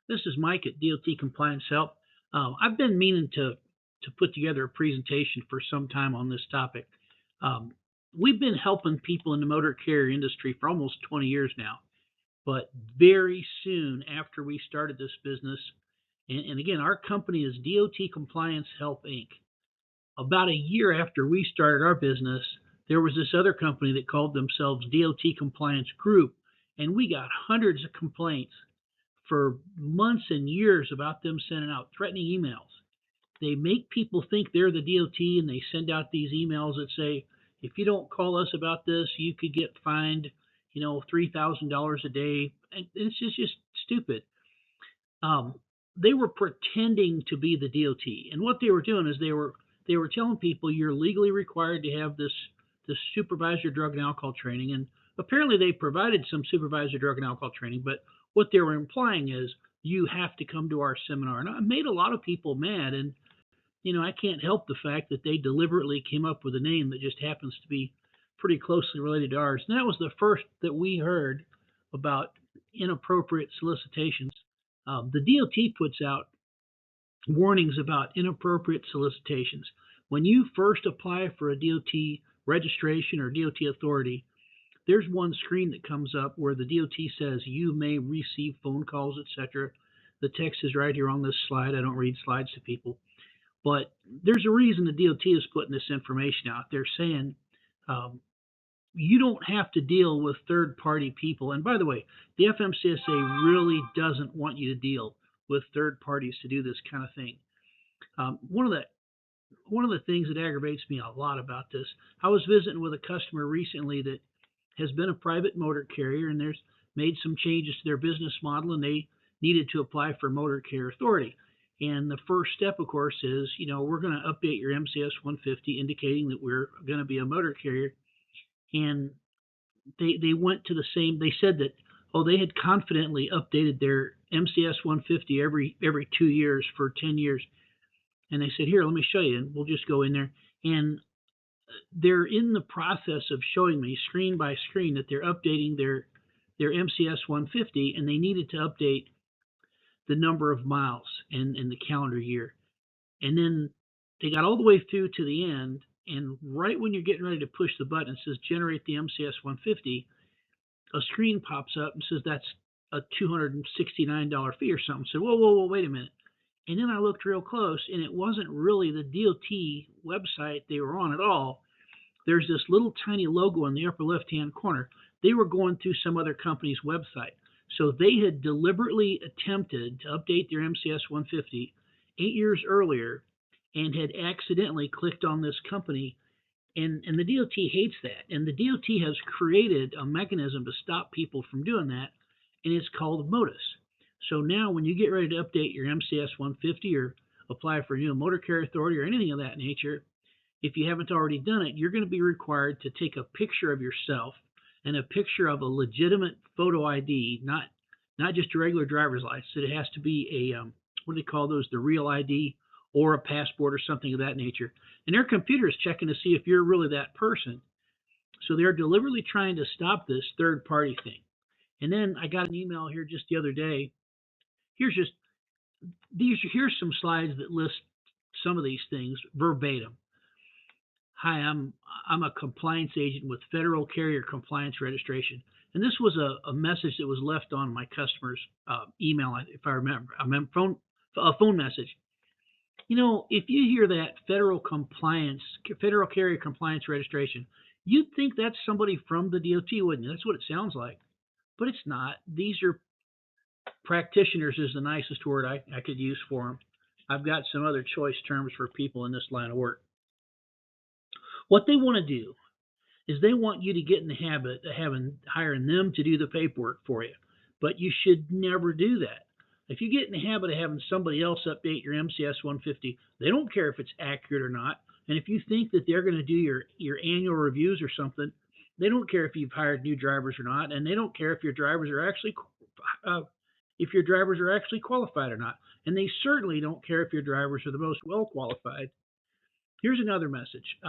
This is Mike at DOT Compliance Help. I've been meaning to put together a presentation for some time on this topic. Um, we've been helping people in the motor carrier industry for almost 20 years now, but very soon after we started this business, and again, our company is DOT Compliance Help Inc. About a year after we started our business, there was this other company that called themselves DOT Compliance Group, and we got hundreds of complaints for months and years about them sending out threatening emails. They make people think they're the DOT and they send out these emails that say, if you don't call us about this, you could get fined, $3,000 a day. And it's just stupid. Um, they were pretending to be the DOT. And what they were doing is they were telling people you're legally required to have this supervisor drug and alcohol training. And apparently they provided some supervisor drug and alcohol training, but what they were implying is you have to come to our seminar. And it made a lot of people mad. And I can't help the fact that they deliberately came up with a name that just happens to be pretty closely related to ours. And that was the first that we heard about inappropriate solicitations. The DOT puts out warnings about inappropriate solicitations. When you first apply for a DOT registration or DOT authority, there's one screen that comes up where the DOT says you may receive phone calls, etc. The text is right here on this slide. I don't read slides to people. But there's a reason the DOT is putting this information out. They're saying um, you don't have to deal with third-party people. And by the way, the FMCSA really doesn't want you to deal with third parties to do this kind of thing. One of the things that aggravates me a lot about this, I was visiting with a customer recently that has been a private motor carrier, and there's made some changes to their business model, and they needed to apply for motor carrier authority. And the first step, of course, is we're going to update your MCS 150, indicating that we're going to be a motor carrier. And they went to the same. They said that they had confidently updated their MCS 150 every 2 years for 10 years. And they said, here, let me show you, and we'll just go in there. And they're in the process of showing me screen by screen that they're updating their MCS 150, and they needed to update the number of miles in the calendar year. And then they got all the way through to the end, and right when you're getting ready to push the button, it says generate the MCS 150, a screen pops up and says that's a $269 fee or something. So whoa, wait a minute. And then I looked real close, and it wasn't really the DOT website they were on at all. There's this little tiny logo in the upper left-hand corner. They were going through some other company's website. So they had deliberately attempted to update their MCS 150 8 years earlier and had accidentally clicked on this company. And the DOT hates that. And the DOT has created a mechanism to stop people from doing that, and it's called MOTUS. So now when you get ready to update your MCS 150 or apply for a new motor carrier authority or anything of that nature, if you haven't already done it, you're going to be required to take a picture of yourself and a picture of a legitimate photo ID, not just a regular driver's license. It has to be a what do they call those? The real ID or a passport or something of that nature. And their computer is checking to see if you're really that person. So they're deliberately trying to stop this third-party thing. And then I got an email here just the other day. Here's some slides that list some of these things verbatim. Hi, I'm a compliance agent with Federal Carrier Compliance Registration. And this was a message that was left on my customer's email, if I remember, a phone message. If you hear that Federal Carrier Compliance Registration, you'd think that's somebody from the DOT, wouldn't you? That's what it sounds like. But it's not. These are practitioners is the nicest word I could use for them. I've got some other choice terms for people in this line of work. What they want to do is they want you to get in the habit of hiring them to do the paperwork for you. But you should never do that. If you get in the habit of having somebody else update your MCS 150, they don't care if it's accurate or not. And if you think that they're going to do your annual reviews or something, they don't care if you've hired new drivers or not, and they don't care if your drivers are actually qualified or not. And they certainly don't care if your drivers are the most well qualified. Here's another message.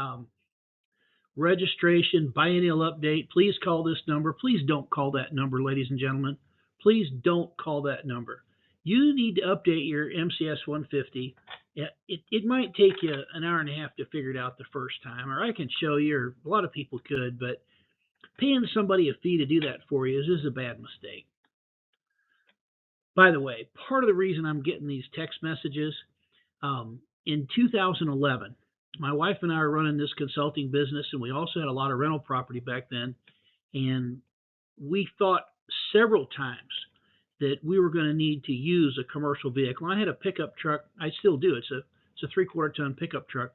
Registration, biennial update. Please call this number. Please don't call that number, ladies and gentlemen. Please don't call that number. You need to update your MCS 150. It might take you an hour and a half to figure it out the first time, or I can show you, or a lot of people could, but paying somebody a fee to do that for you is a bad mistake. By the way, part of the reason I'm getting these text messages, in 2011, my wife and I are running this consulting business, and we also had a lot of rental property back then. And we thought several times that we were going to need to use a commercial vehicle. I had a pickup truck. I still do. It's a 3/4 ton pickup truck,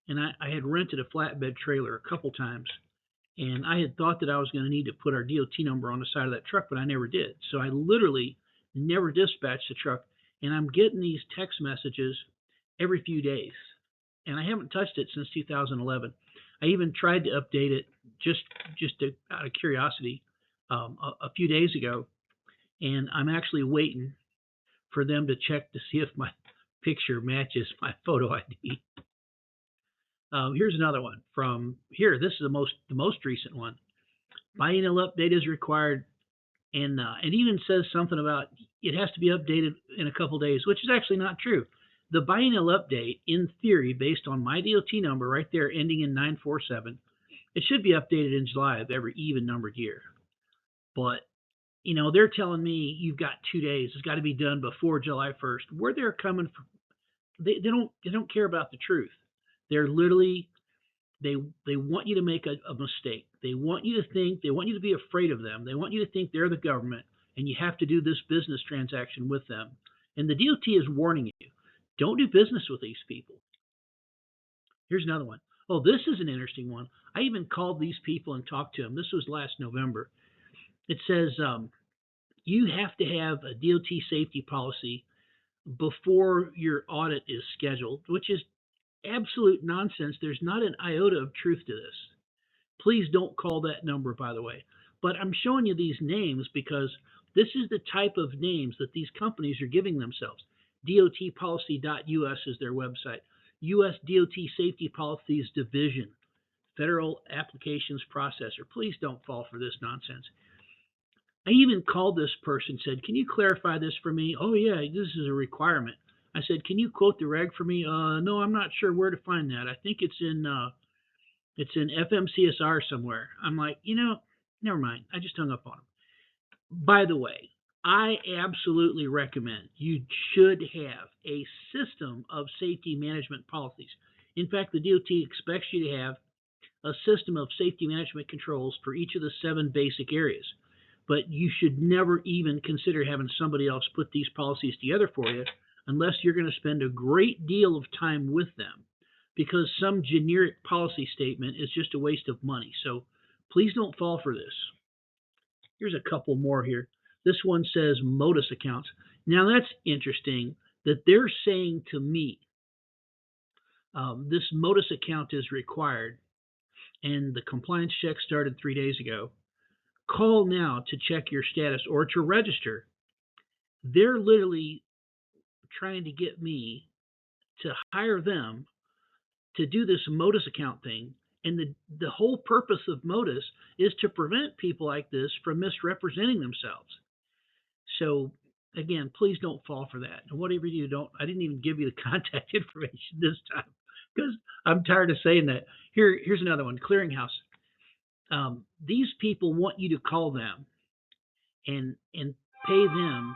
and I had rented a flatbed trailer a couple times. And I had thought that I was going to need to put our DOT number on the side of that truck, but I never did. So I literally never dispatched the truck, and I'm getting these text messages every few days. And I haven't touched it since 2011. I even tried to update it out of curiosity a few days ago, and I'm actually waiting for them to check to see if my picture matches my photo ID. Here's another one from here. This is the most recent one. Biennial update is required, and it even says something about it has to be updated in a couple days, which is actually not true. The biennial update, in theory, based on my DOT number right there ending in 947, it should be updated in July of every even numbered year. But they're telling me you've got 2 days. It's got to be done before July 1st. Where they're coming from, they don't care about the truth. They're literally they want you to make a mistake. They want you to be afraid of them. They want you to think they're the government and you have to do this business transaction with them. And the DOT is warning you. Don't do business with these people. Here's another one. Oh, this is an interesting one. I even called these people and talked to them. This was last November. It says you have to have a DOT safety policy before your audit is scheduled, which is absolute nonsense. There's not an iota of truth to this. Please don't call that number, by the way. But I'm showing you these names because this is the type of names that these companies are giving themselves. DOTpolicy.us is their website. U.S. DOT Safety Policies Division, Federal Applications Processor. Please don't fall for this nonsense. I even called this person, said, "Can you clarify this for me?" "Oh yeah, this is a requirement." I said, "Can you quote the reg for me?" No, I'm not sure where to find that. I think it's in FMCSA somewhere." I'm like, never mind. I just hung up on him. By the way, I absolutely recommend you should have a system of safety management policies. In fact, the DOT expects you to have a system of safety management controls for each of the 7 basic areas. But you should never even consider having somebody else put these policies together for you unless you're going to spend a great deal of time with them, because some generic policy statement is just a waste of money. So please don't fall for this. Here's a couple more here. This one says MOTUS accounts. Now that's interesting that they're saying to me this MOTUS account is required, and the compliance check started 3 days ago. Call now to check your status or to register. They're literally trying to get me to hire them to do this MOTUS account thing. And the whole purpose of MOTUS is to prevent people like this from misrepresenting themselves. So again, please don't fall for that. And whatever you don't, I didn't even give you the contact information this time because I'm tired of saying that. Here's another one, Clearinghouse. These people want you to call them and pay them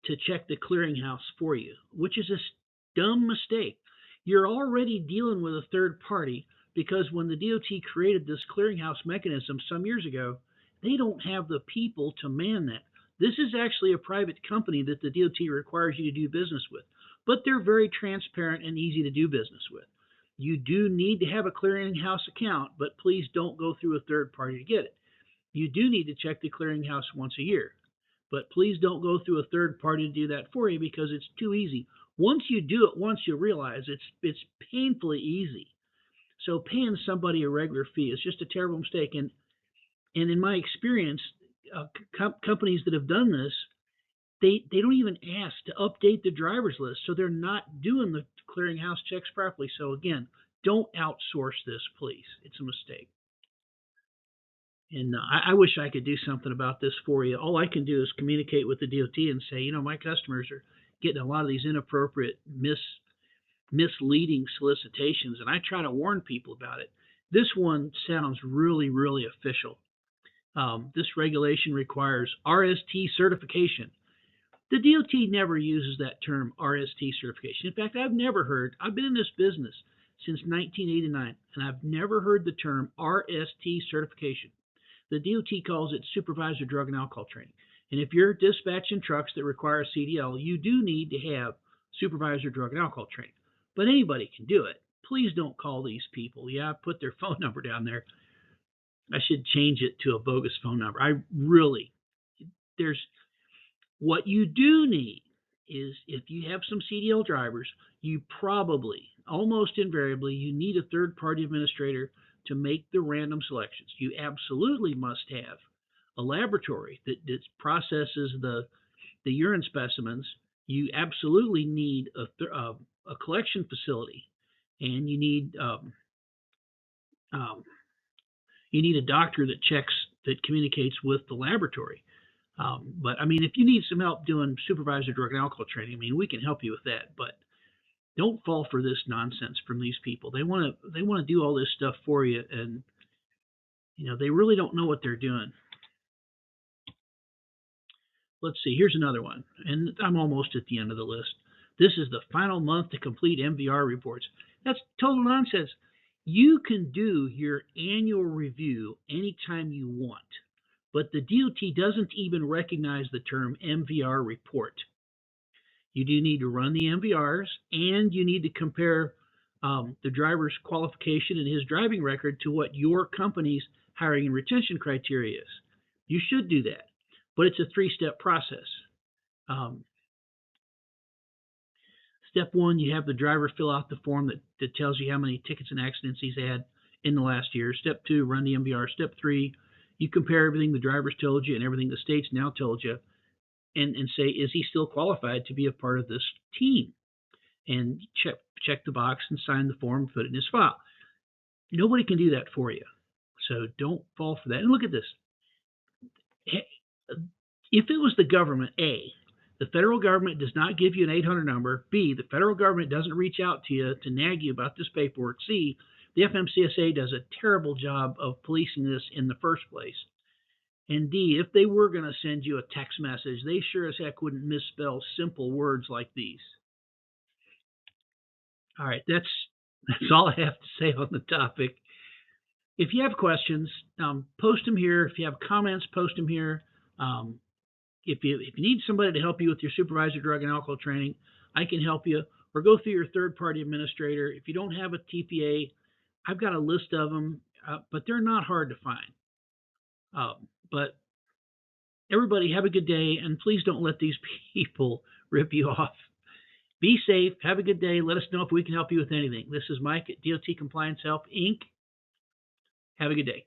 to check the clearinghouse for you, which is a dumb mistake. You're already dealing with a third party because when the DOT created this clearinghouse mechanism some years ago, they don't have the people to man that. This is actually a private company that the DOT requires you to do business with, but they're very transparent and easy to do business with. You do need to have a clearinghouse account, but please don't go through a third party to get it. You do need to check the clearinghouse once a year, but please don't go through a third party to do that for you because it's too easy. Once you do it, once you realize it's painfully easy. So paying somebody a regular fee is just a terrible mistake. And in my experience, companies that have done this, they don't even ask to update the driver's list, so they're not doing the clearinghouse checks properly. So again, don't outsource this, please. It's a mistake. And I wish I could do something about this for you. All I can do is communicate with the DOT and say, my customers are getting a lot of these inappropriate, misleading solicitations, and I try to warn people about it. This one sounds really, really official. This regulation requires RST certification. The DOT never uses that term RST certification. In fact, I've been in this business since 1989, and I've never heard the term RST certification. The DOT calls it supervisor drug and alcohol training. And if you're dispatching trucks that require CDL, you do need to have supervisor drug and alcohol training. But anybody can do it. Please don't call these people. Yeah, I put their phone number down there. I should change it to a bogus phone number. What you do need is, if you have some CDL drivers, you probably, almost invariably, you need a third-party administrator to make the random selections. You absolutely must have a laboratory that processes the urine specimens. You absolutely need a collection facility, and you need a doctor that communicates with the laboratory. But if you need some help doing supervisor drug and alcohol training, we can help you with that. But don't fall for this nonsense from these people. They want to do all this stuff for you, and they really don't know what they're doing. Let's see. Here's another one, and I'm almost at the end of the list. This is the final month to complete MVR reports. That's total nonsense. You can do your annual review anytime you want, but the DOT doesn't even recognize the term MVR report. You do need to run the MVRs, and you need to compare the driver's qualification and his driving record to what your company's hiring and retention criteria is. You should do that, but it's a 3-step process. Step 1, you have the driver fill out the form that tells you how many tickets and accidents he's had in the last year. Step 2, run the MVR. Step 3, you compare everything the driver's told you and everything the state's now told you, and say, is he still qualified to be a part of this team? And check the box and sign the form, put it in his file. Nobody can do that for you, so don't fall for that. And look at this. If it was the government, A, the federal government does not give you an 800 number. B, the federal government doesn't reach out to you to nag you about this paperwork. C, the FMCSA does a terrible job of policing this in the first place. And D, if they were going to send you a text message, they sure as heck wouldn't misspell simple words like these. All right, that's all I have to say on the topic. If you have questions, post them here. If you have comments, post them here. If you need somebody to help you with your supervisor drug and alcohol training, I can help you. Or go through your third-party administrator. If you don't have a TPA, I've got a list of them, but they're not hard to find. But everybody have a good day, and please don't let these people rip you off. Be safe. Have a good day. Let us know if we can help you with anything. This is Mike at DOT Compliance Help, Inc. Have a good day.